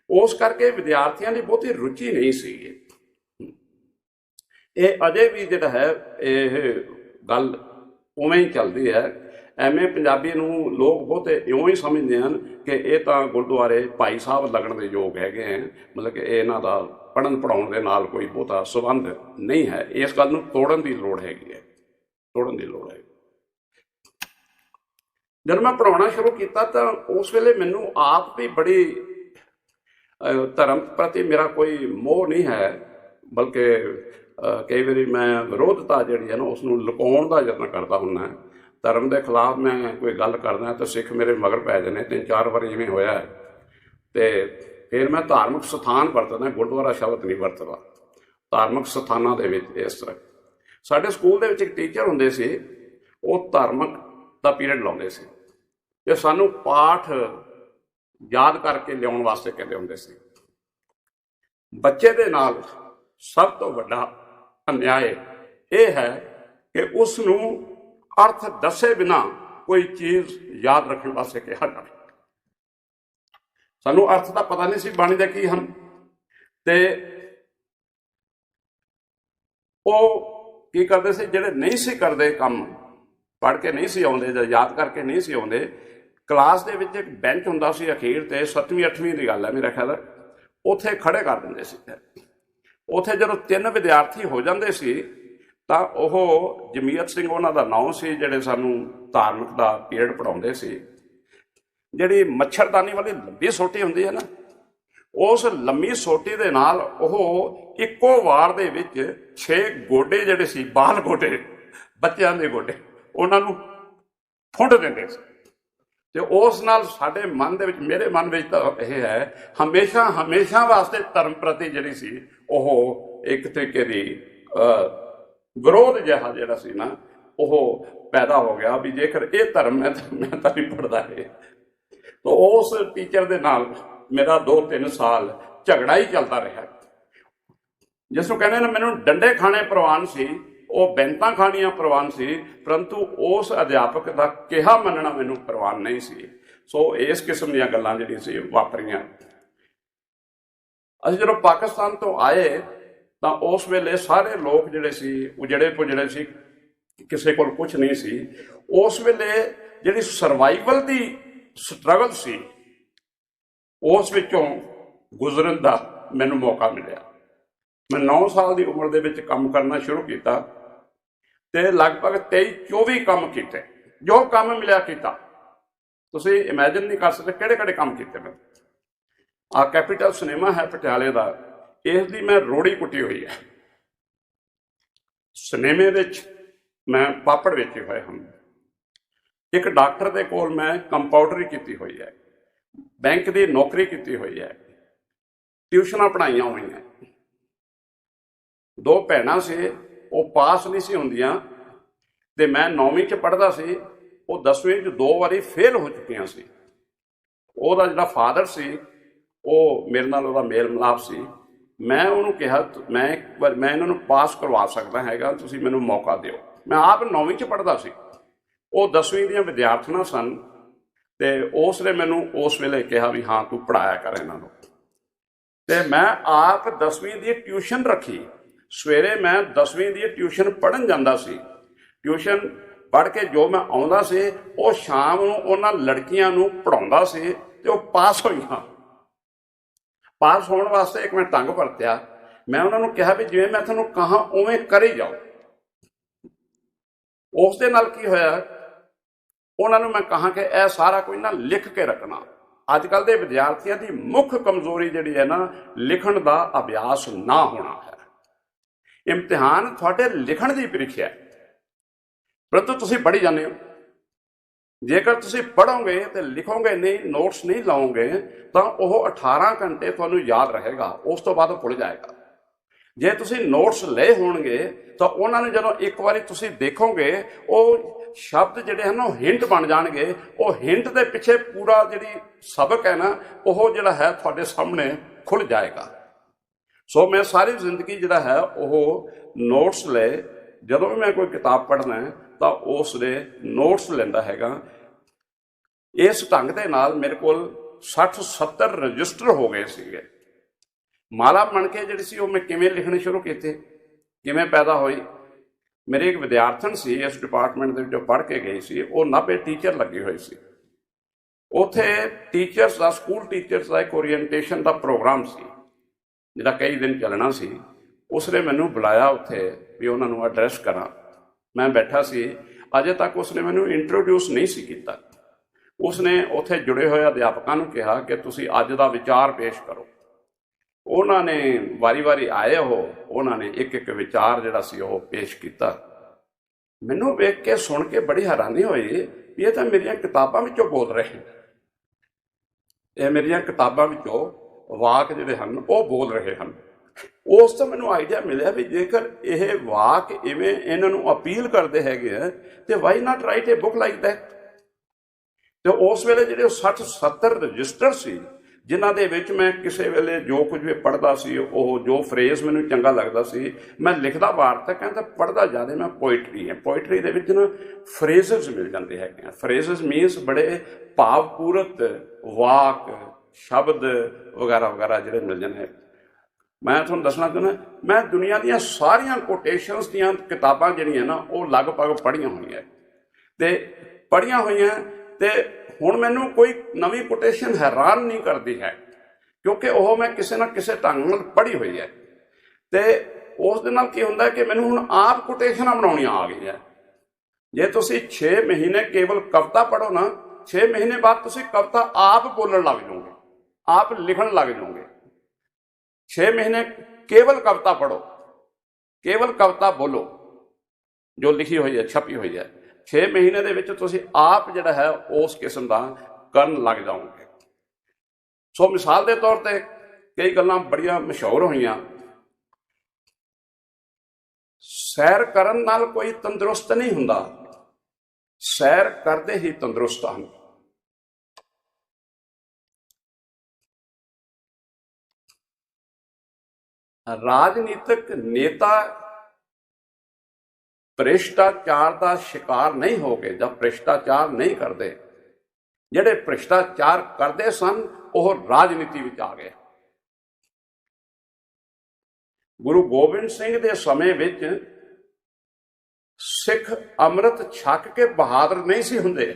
ਉਸ ਕਰਕੇ ਵਿਦਿਆਰਥੀਆਂ ਦੀ ਬਹੁਤੀ ਰੁਚੀ ਨਹੀਂ ਸੀ। ਇਹ ਅਜੇ ਵੀ ਜਿਹੜਾ ਹੈ ਇਹ ਗੱਲ ਉਵੇਂ ਹੀ ਚੱਲਦੀ ਹੈ। MA ਪੰਜਾਬੀ ਨੂੰ ਲੋਕ ਬਹੁਤੇ ਇਉਂ ਹੀ ਸਮਝਦੇ ਹਨ ਕਿ ਇਹ ਤਾਂ ਗੁਰਦੁਆਰੇ ਭਾਈ ਸਾਹਿਬ ਲੱਗਣ ਦੇ ਯੋਗ ਹੈਗੇ ਹੈ, ਮਤਲਬ ਕਿ ਇਹਨਾਂ ਦਾ ਪੜ੍ਹਨ ਪੜ੍ਹਾਉਣ ਦੇ ਨਾਲ ਕੋਈ ਬਹੁਤਾ ਸੰਬੰਧ ਨਹੀਂ ਹੈ। ਇਸ ਗੱਲ ਨੂੰ ਤੋੜਨ ਦੀ ਲੋੜ ਹੈਗੀ ਹੈ, ਤੋੜਨ ਦੀ ਲੋੜ ਹੈ। ਜਦੋਂ ਮੈਂ ਪੜ੍ਹਾਉਣਾ ਸ਼ੁਰੂ ਕੀਤਾ ਤਾਂ ਉਸ ਵੇਲੇ ਮੈਨੂੰ ਆਪ ਵੀ ਬੜੀ ਧਰਮ ਪ੍ਰਤੀ ਮੇਰਾ ਕੋਈ ਮੋਹ ਨਹੀਂ ਹੈ, ਬਲਕਿ ਕਈ ਵਾਰੀ ਮੈਂ ਵਿਰੋਧਤਾ ਜਿਹੜੀ ਹੈ ਨਾ ਉਸ ਨੂੰ ਲੁਕਾਉਣ ਦਾ ਯਤਨ ਕਰਦਾ ਹੁੰਦਾ। ਧਰਮ ਦੇ ਖਿਲਾਫ ਮੈਂ ਕੋਈ ਗੱਲ ਕਰਦਾ ਤਾਂ ਸਿੱਖ ਮੇਰੇ ਮਗਰ ਪੈ ਜਾਂਦੇ, 3-4 ਵਾਰ ਇਵੇਂ ਹੋਇਆ। ਤੇ ਫਿਰ ਮੈਂ ਧਾਰਮਿਕ ਸਥਾਨ ਵਰਤਦਾ, ਗੁਰਦੁਆਰਾ ਸ਼ਬਦ ਨਹੀਂ ਵਰਤਦਾ ਧਾਰਮਿਕ ਸਥਾਨਾਂ ਦੇ ਵਿੱਚ। ਇਸ ਤਰ੍ਹਾਂ ਸਾਡੇ ਸਕੂਲ ਦੇ ਵਿੱਚ ਇੱਕ ਟੀਚਰ ਹੁੰਦੇ ਸੀ, ਉਹ ਧਾਰਮਿਕ ਦਾ ਪੀਰੀਅਡ ਲਾਉਂਦੇ ਸੀ ਤੇ ਸਾਨੂੰ ਪਾਠ ਯਾਦ ਕਰਕੇ ਲਿਆਉਣ ਵਾਸਤੇ ਕਹਿੰਦੇ ਹੁੰਦੇ ਸੀ। ਬੱਚੇ ਦੇ ਨਾਲ ਸਭ ਤੋਂ ਵੱਡਾ ਅਨਿਆਏ ਇਹ ਹੈ ਕਿ ਉਸ ਨੂੰ ਅਰਥ ਦੱਸੇ ਬਿਨਾ ਕੋਈ ਚੀਜ਼ ਯਾਦ ਰੱਖਣ ਵਾਸਤੇ ਕਿਹਾ ਜਾਵੇ। ਸਾਨੂੰ ਅਰਥ ਦਾ ਪਤਾ ਨਹੀਂ ਸੀ ਬਾਣੀ ਦੇ ਕੀ ਹਨ, ਤੇ ਉਹ ਕੀ ਕਰਦੇ ਸੀ, ਜਿਹੜੇ ਨਹੀਂ ਸੀ ਕਰਦੇ ਕੰਮ, ਪੜ੍ਹ ਕੇ ਨਹੀਂ ਸੀ ਆਉਂਦੇ ਜਾਂ ਯਾਦ ਕਰਕੇ ਨਹੀਂ ਸੀ ਆਉਂਦੇ, ਕਲਾਸ ਦੇ ਵਿੱਚ ਇੱਕ ਬੈਂਚ ਹੁੰਦਾ ਸੀ ਅਖੀਰ ਤੇ, 7ਵੀਂ-8ਵੀਂ ਦੀ ਗੱਲ ਹੈ ਮੇਰਾ ਖਿਆਲ, ਉੱਥੇ ਖੜੇ ਕਰ ਦਿੰਦੇ ਸੀ। ਉੱਥੇ ਜਦੋਂ 3 ਵਿਦਿਆਰਥੀ ਹੋ ਜਾਂਦੇ ਸੀ ਤਾਂ ਉਹ ਜਮੀਅਤ ਸਿੰਘ ਉਹਨਾਂ ਦਾ ਨਾਮ ਸੀ, ਜਿਹੜੇ ਸਾਨੂੰ ਧਾਰਮਿਕ ਦਾ ਪੀਰੀਅਡ ਪੜ੍ਹਾਉਂਦੇ ਸੀ। ਜਿਹੜੀ ਮੱਛਰਦਾਨੀ ਵਾਲੀ ਲੰਬੀ ਸੋਟੀ ਹੁੰਦੀ ਹੈ ਨਾ, ਉਸ ਲੰਮੀ ਸੋਟੀ ਦੇ ਨਾਲ ਉਹ ਇੱਕੋ ਵਾਰ ਦੇ ਵਿੱਚ 6 ਗੋਡੇ ਜਿਹੜੇ ਸੀ, ਬਾਲ ਗੋਡੇ, ਬੱਚਿਆਂ ਦੇ ਗੋਡੇ, ਉਹਨਾਂ ਨੂੰ ਫੁੰਡ ਦਿੰਦੇ ਸੀ। ਤੇ ਉਸ ਨਾਲ ਸਾਡੇ ਮਨ ਦੇ ਵਿੱਚ, ਮੇਰੇ ਮਨ ਵਿੱਚ ਤਾਂ ਇਹ ਹੈ, ਹਮੇਸ਼ਾ ਵਾਸਤੇ ਧਰਮ ਪ੍ਰਤੀ ਜਿਹੜੀ ਸੀ ਉਹ ਇੱਕ ਤਰੀਕੇ ਦੀ ਵਿਰੋਧ ਜਿਹਾ ਜਿਹੜਾ ਸੀ ਨਾ ਉਹ ਪੈਦਾ ਹੋ ਗਿਆ ਵੀ ਜੇਕਰ ਇਹ ਧਰਮ ਹੈ ਤਾਂ ਮੈਂ ਤਾਂ ਨਹੀਂ ਪੜ੍ਹਦਾ ਇਹ। ਤਾਂ ਉਸ ਟੀਚਰ ਦੇ ਨਾਲ ਮੇਰਾ 2-3 ਸਾਲ ਝਗੜਾ ਹੀ ਚੱਲਦਾ ਰਿਹਾ। जिस नूं कहने ना मैनूं डंडे खाने प्रवान सी, वो बैंतां खाणियां प्रवान सी, परंतु उस अध्यापक का कहा मनना मैनूं प्रवान नहीं सी। सो इस किस्म दीयां गल्लां जिहड़ियां सी वापरियां। ਅਸੀਂ ਜਦੋਂ ਪਾਕਿਸਤਾਨ ਤੋਂ ਆਏ ਤਾਂ ਉਸ ਵੇਲੇ ਸਾਰੇ ਲੋਕ ਜਿਹੜੇ ਸੀ ਉਜੜੇ ਪੁਜੜੇ ਸੀ, ਕਿਸੇ ਕੋਲ ਕੁਝ ਨਹੀਂ ਸੀ। ਉਸ ਵੇਲੇ ਜਿਹੜੀ ਸਰਵਾਈਵਲ ਦੀ ਸਟਰਗਲ ਸੀ ਉਸ ਵਿੱਚੋਂ ਗੁਜ਼ਰਨ ਦਾ ਮੈਨੂੰ ਮੌਕਾ ਮਿਲਿਆ। ਮੈਂ 9 ਸਾਲ ਦੀ ਉਮਰ ਦੇ ਵਿੱਚ ਕੰਮ ਕਰਨਾ ਸ਼ੁਰੂ ਕੀਤਾ ਤੇ ਲਗਭਗ 23-24 ਕੰਮ ਕੀਤੇ। ਜੋ ਕੰਮ ਮਿਲਿਆ ਕੀਤਾ, ਤੁਸੀਂ ਇਮੈਜਿਨ ਨਹੀਂ ਕਰ ਸਕਦੇ ਕਿਹੜੇ ਕਿਹੜੇ ਕੰਮ ਕੀਤੇ ਮੈਂ। ਆ ਕੈਪੀਟਲ ਸਿਨੇਮਾ ਹੈ ਪਟਿਆਲੇ ਦਾ, ਇਸ ਦੀ ਮੈਂ ਰੋੜੀ ਕੁੱਟੀ ਹੋਈ ਹੈ। ਸਿਨੇਮੇ ਵਿੱਚ ਮੈਂ ਪਾਪੜ ਵੇਚੇ ਹੋਏ ਹਨ। ਇੱਕ ਡਾਕਟਰ ਦੇ ਕੋਲ ਮੈਂ ਕੰਪਾਊਂਡਰੀ ਕੀਤੀ ਹੋਈ ਹੈ, ਬੈਂਕ ਦੀ ਨੌਕਰੀ ਕੀਤੀ ਹੋਈ ਹੈ, ਟਿਊਸ਼ਨਾਂ ਪੜ੍ਹਾਈਆਂ ਹੋਈਆਂ। 2 ਭੈਣਾਂ ਸੀ, ਉਹ ਪਾਸ ਨਹੀਂ ਸੀ ਹੁੰਦੀਆਂ ਤੇ ਮੈਂ 9ਵੀਂ 'ਚ ਪੜ੍ਹਦਾ ਸੀ, ਉਹ 10ਵੀਂ 'ਚ 2 ਵਾਰੀ ਫੇਲ ਹੋ ਚੁੱਕੀਆਂ ਸੀ। ਉਹਦਾ ਜਿਹੜਾ ਫਾਦਰ ਸੀ ਉਹ ਮੇਰੇ ਨਾਲ ਉਹਦਾ ਮੇਲ ਮਿਲਾਪ ਸੀ। ਮੈਂ ਉਹਨੂੰ ਕਿਹਾ ਮੈਂ ਇਹਨਾਂ ਨੂੰ ਪਾਸ ਕਰਵਾ ਸਕਦਾ ਹੈਗਾ, ਤੁਸੀਂ ਮੈਨੂੰ ਮੌਕਾ ਦਿਓ। ਮੈਂ ਆਪ 9ਵੀਂ 'ਚ ਪੜ੍ਹਦਾ ਸੀ, ਉਹ 10ਵੀਂ ਦੀਆਂ ਵਿਦਿਆਰਥਣਾਂ ਸਨ ਤੇ ਉਸ ਨੇ ਮੈਨੂੰ ਉਸ ਵੇਲੇ ਕਿਹਾ ਵੀ ਹਾਂ ਤੂੰ ਪੜ੍ਹਾਇਆ ਕਰ ਇਹਨਾਂ ਨੂੰ। ਤੇ ਮੈਂ ਆਪ 10ਵੀਂ ਦੀ ਟਿਊਸ਼ਨ ਰੱਖੀ। ਸਵੇਰੇ ਮੈਂ 10ਵੀਂ ਦੀ ਟਿਊਸ਼ਨ ਪੜ੍ਹਨ ਜਾਂਦਾ ਸੀ। ਟਿਊਸ਼ਨ ਪੜ੍ਹ ਕੇ ਜੋ ਮੈਂ ਆਉਂਦਾ ਸੀ ਉਹ ਸ਼ਾਮ ਨੂੰ ਉਹਨਾਂ ਲੜਕੀਆਂ ਨੂੰ ਪੜ੍ਹਾਉਂਦਾ ਸੀ ਤੇ ਉਹ ਪਾਸ ਹੋਈਆਂ। ਪਾਸ ਹੋਣ ਵਾਸਤੇ ਇੱਕ ਮੈਂ ਢੰਗ ਵਰਤਿਆ। ਮੈਂ ਉਹਨਾਂ ਨੂੰ ਕਿਹਾ ਵੀ ਜਿਵੇਂ ਮੈਂ ਤੁਹਾਨੂੰ ਕਹਾਂ ਉਵੇਂ ਕਰੀ ਜਾਓ। ਉਸ ਦੇ ਨਾਲ ਕੀ ਹੋਇਆ, ਉਹਨਾਂ ਨੂੰ ਮੈਂ ਕਹਾਂ ਕਿ ਇਹ ਸਾਰਾ ਕੁਝ ਨਾ ਲਿਖ ਕੇ ਰੱਖਣਾ। ਅੱਜ ਕੱਲ੍ਹ ਦੇ ਵਿਦਿਆਰਥੀਆਂ ਦੀ ਮੁੱਖ ਕਮਜ਼ੋਰੀ ਜਿਹੜੀ ਹੈ ਨਾ, ਲਿਖਣ ਦਾ ਅਭਿਆਸ ਨਾ ਹੋਣਾ ਹੈ। ਇਮਤਿਹਾਨ ਤੁਹਾਡੇ ਲਿਖਣ ਦੀ ਪ੍ਰੀਖਿਆ ਹੈ, ਪਰੰਤੂ ਤੁਸੀਂ ਪੜ੍ਹੀ ਜਾਂਦੇ ਹੋ। ਜੇਕਰ ਤੁਸੀਂ ਪੜ੍ਹੋਗੇ ਤੇ ਲਿਖੋਗੇ ਨਹੀਂ, ਨੋਟਸ ਨਹੀਂ ਲਾਓਗੇ ਤਾਂ ਉਹ 18 ਘੰਟੇ ਤੁਹਾਨੂੰ ਯਾਦ ਰਹੇਗਾ, ਉਸ ਤੋਂ ਬਾਅਦ ਉਹ ਭੁੱਲ ਜਾਏਗਾ। ਜੇ ਤੁਸੀਂ ਨੋਟਸ ਲਏ ਹੋਣਗੇ ਤਾਂ ਉਹਨਾਂ ਨੂੰ ਜਦੋਂ ਇੱਕ ਵਾਰੀ ਤੁਸੀਂ ਦੇਖੋਗੇ, ਉਹ ਸ਼ਬਦ ਜਿਹੜੇ ਹਨ ਉਹ ਹਿੰਟ ਬਣ ਜਾਣਗੇ। ਉਹ ਹਿੰਟ ਦੇ ਪਿੱਛੇ ਪੂਰਾ ਜਿਹੜੀ ਸਬਕ ਹੈ ਨਾ, ਉਹ ਜਿਹੜਾ ਹੈ ਤੁਹਾਡੇ ਸਾਹਮਣੇ ਖੁੱਲ੍ਹ ਜਾਏਗਾ। ਸੋ ਮੈਂ ਸਾਰੀ ਜ਼ਿੰਦਗੀ ਜਿਹੜਾ ਹੈ ਉਹ ਨੋਟਸ ਲਏ। ਜਦੋਂ ਵੀ ਮੈਂ ਕੋਈ ਕਿਤਾਬ ਪੜ੍ਹਨਾ ਤਾਂ ਉਸ ਦੇ ਨੋਟਸ ਲੈਂਦਾ ਹੈਗਾ। ਇਸ ਢੰਗ ਦੇ ਨਾਲ ਮੇਰੇ ਕੋਲ 60-70 ਰਜਿਸਟਰ ਹੋ ਗਏ ਸੀਗੇ। ਮਾਲਾ ਬਣ ਕੇ ਜਿਹੜੀ ਸੀ ਉਹ ਮੈਂ ਕਿਵੇਂ ਲਿਖਣੀ ਸ਼ੁਰੂ ਕੀਤੀ, ਕਿਵੇਂ ਪੈਦਾ ਹੋਈ। ਮੇਰੇ ਇੱਕ ਵਿਦਿਆਰਥਣ ਸੀ ਇਸ ਡਿਪਾਰਟਮੈਂਟ ਦੇ ਵਿੱਚੋਂ ਪੜ੍ਹ ਕੇ ਗਈ ਸੀ, ਉਹ 90 ਟੀਚਰ ਲੱਗੇ ਹੋਏ ਸੀ। ਉੱਥੇ ਟੀਚਰਸ ਦਾ, ਸਕੂਲ ਟੀਚਰਸ ਦਾ ਇੱਕ ਓਰੀਐਂਟੇਸ਼ਨ ਦਾ ਪ੍ਰੋਗਰਾਮ ਸੀ ਜਿਹੜਾ ਕਈ ਦਿਨ ਚੱਲਣਾ ਸੀ। ਉਸਨੇ ਮੈਨੂੰ ਬੁਲਾਇਆ ਉੱਥੇ ਵੀ ਉਹਨਾਂ ਨੂੰ ਐਡਰੈਸ ਕਰਾਂ। ਮੈਂ ਬੈਠਾ ਸੀ, ਅਜੇ ਤੱਕ ਉਸਨੇ ਮੈਨੂੰ ਇੰਟਰੋਡਿਊਸ ਨਹੀਂ ਸੀ ਕੀਤਾ। ਉਸਨੇ ਉੱਥੇ ਜੁੜੇ ਹੋਏ ਅਧਿਆਪਕਾਂ ਨੂੰ ਕਿਹਾ ਕਿ ਤੁਸੀਂ ਅੱਜ ਦਾ ਵਿਚਾਰ ਪੇਸ਼ ਕਰੋ। ਉਹਨਾਂ ਨੇ ਵਾਰੀ-ਵਾਰੀ ਆਏ, ਉਹਨਾਂ ਨੇ ਇੱਕ-ਇੱਕ ਵਿਚਾਰ ਜਿਹੜਾ ਸੀ ਉਹ ਪੇਸ਼ ਕੀਤਾ। ਮੈਨੂੰ ਵੇਖ ਕੇ ਸੁਣ ਕੇ ਬੜੀ ਹੈਰਾਨੀ ਹੋਈ ਵੀ ਇਹ ਤਾਂ ਮੇਰੀਆਂ ਕਿਤਾਬਾਂ ਵਿੱਚੋਂ ਬੋਲ ਰਹੇ ਹਨ। ਇਹ ਮੇਰੀਆਂ ਕਿਤਾਬਾਂ ਵਿੱਚੋਂ ਵਾਕ ਜਿਹੜੇ ਹਨ ਉਹ ਬੋਲ ਰਹੇ ਹਨ। ਉਸ ਤੋਂ ਮੈਨੂੰ ਆਈਡੀਆ ਮਿਲਿਆ ਵੀ ਜੇਕਰ ਇਹ ਵਾਕ ਇਵੇਂ ਇਹਨਾਂ ਨੂੰ ਅਪੀਲ ਕਰਦੇ ਹੈਗੇ ਆ ਤੇ why not right A book like that. ਤੇ ਉਸ ਵੇਲੇ ਜਿਹੜੇ 60-70 ਰਜਿਸਟਰ ਸੀ, ਜਿਨ੍ਹਾਂ ਦੇ ਵਿੱਚ ਮੈਂ ਕਿਸੇ ਵੇਲੇ ਜੋ ਕੁਝ ਵੀ ਪੜ੍ਹਦਾ ਸੀ, ਉਹ ਜੋ ਫਰੇਜ਼ ਮੈਨੂੰ ਚੰਗਾ ਲੱਗਦਾ ਸੀ ਮੈਂ ਲਿਖਦਾ ਵਾਰਤਕ ਹੈ, ਤਾਂ ਪੜ੍ਹਦਾ ਜ਼ਿਆਦਾ ਮੈਂ ਪੋਇਟਰੀ ਹੈ। ਪੋਇਟਰੀ ਦੇ ਵਿੱਚ ਨਾ ਫਰੇਜ਼ਸ ਮਿਲ ਜਾਂਦੇ ਹੈਗੇ ਆ। ਫਰੇਜ਼ਸ ਮੀਨਸ ਬੜੇ ਭਾਵਪੂਰਤ ਵਾਕ, ਸ਼ਬਦ ਵਗੈਰਾ ਵਗੈਰਾ ਜਿਹੜੇ ਮਿਲ ਜਾਂਦੇ। ਮੈਂ ਤੁਹਾਨੂੰ ਦੱਸਣਾ ਚਾਹੁੰਦਾ, ਮੈਂ ਦੁਨੀਆ ਦੀਆਂ ਸਾਰੀਆਂ ਕੋਟੇਸ਼ਨਸ ਦੀਆਂ ਕਿਤਾਬਾਂ ਜਿਹੜੀਆਂ ਨਾ ਉਹ ਲਗਭਗ ਪੜ੍ਹੀਆਂ ਹੋਈਆਂ ਤੇ ਹੁਣ ਮੈਨੂੰ ਕੋਈ ਨਵੀਂ ਕੋਟੇਸ਼ਨ ਹੈਰਾਨ ਨਹੀਂ ਕਰਦੀ ਹੈ, ਕਿਉਂਕਿ ਉਹ ਮੈਂ ਕਿਸੇ ਨਾ ਕਿਸੇ ਢੰਗ ਨਾਲ ਪੜ੍ਹੀ ਹੋਈ ਹੈ। ਤੇ ਉਸ ਦੇ ਨਾਲ ਕੀ ਹੁੰਦਾ ਕਿ ਮੈਨੂੰ ਹੁਣ ਆਪ ਕੋਟੇਸ਼ਨਾਂ ਬਣਾਉਣੀਆਂ ਆ ਗਈਆਂ। ਜੇ ਤੁਸੀਂ 6 ਮਹੀਨੇ ਕੇਵਲ ਕਵਿਤਾ ਪੜ੍ਹੋ ਨਾ, 6 ਮਹੀਨੇ ਬਾਅਦ ਤੁਸੀਂ ਕਵਿਤਾ ਆਪ ਬੋਲਣ ਲੱਗ ਜਾਓਗੇ, ਆਪ ਲਿਖਣ ਲੱਗ ਜਾਓਗੇ। 6 ਮਹੀਨੇ ਕੇਵਲ ਕਵਿਤਾ ਪੜ੍ਹੋ, ਕੇਵਲ ਕਵਿਤਾ ਬੋਲੋ ਜੋ ਲਿਖੀ ਹੋਈ ਹੈ, ਛਪੀ ਹੋਈ ਹੈ। 6 ਮਹੀਨੇ ਦੇ ਵਿੱਚ ਤੁਸੀਂ ਆਪ ਜਿਹੜਾ ਹੈ ਉਸ ਕਿਸਮ ਦਾ ਕਰਨ ਲੱਗ ਜਾਓਗੇ। ਸੋ ਮਿਸਾਲ ਦੇ ਤੌਰ ਤੇ ਕਈ ਗੱਲਾਂ ਬੜੀਆਂ ਮਸ਼ਹੂਰ ਹੋਈਆਂ। ਸੈਰ ਕਰਨ ਨਾਲ ਕੋਈ ਤੰਦਰੁਸਤ ਨਹੀਂ ਹੁੰਦਾ, ਸੈਰ ਕਰਦੇ ਹੀ ਤੰਦਰੁਸਤ ਹਨ। ਰਾਜਨੀਤਿਕ ਨੇਤਾ ਭ੍ਰਿਸ਼ਟਾਚਾਰ ਦਾ ਸ਼ਿਕਾਰ ਨਹੀਂ ਹੋ ਗਏ ਜਾਂ ਭ੍ਰਿਸ਼ਟਾਚਾਰ ਨਹੀਂ ਕਰਦੇ। ਜਿਹੜੇ ਭ੍ਰਿਸ਼ਟਾਚਾਰ ਕਰਦੇ ਸਨ ਉਹ ਰਾਜਨੀਤੀ ਵਿੱਚ ਆ ਗਏ। ਗੁਰੂ ਗੋਬਿੰਦ ਸਿੰਘ ਦੇ ਸਮੇਂ ਵਿੱਚ ਸਿੱਖ ਅੰਮ੍ਰਿਤ ਛਕ ਕੇ ਬਹਾਦਰ ਨਹੀਂ ਸੀ ਹੁੰਦੇ,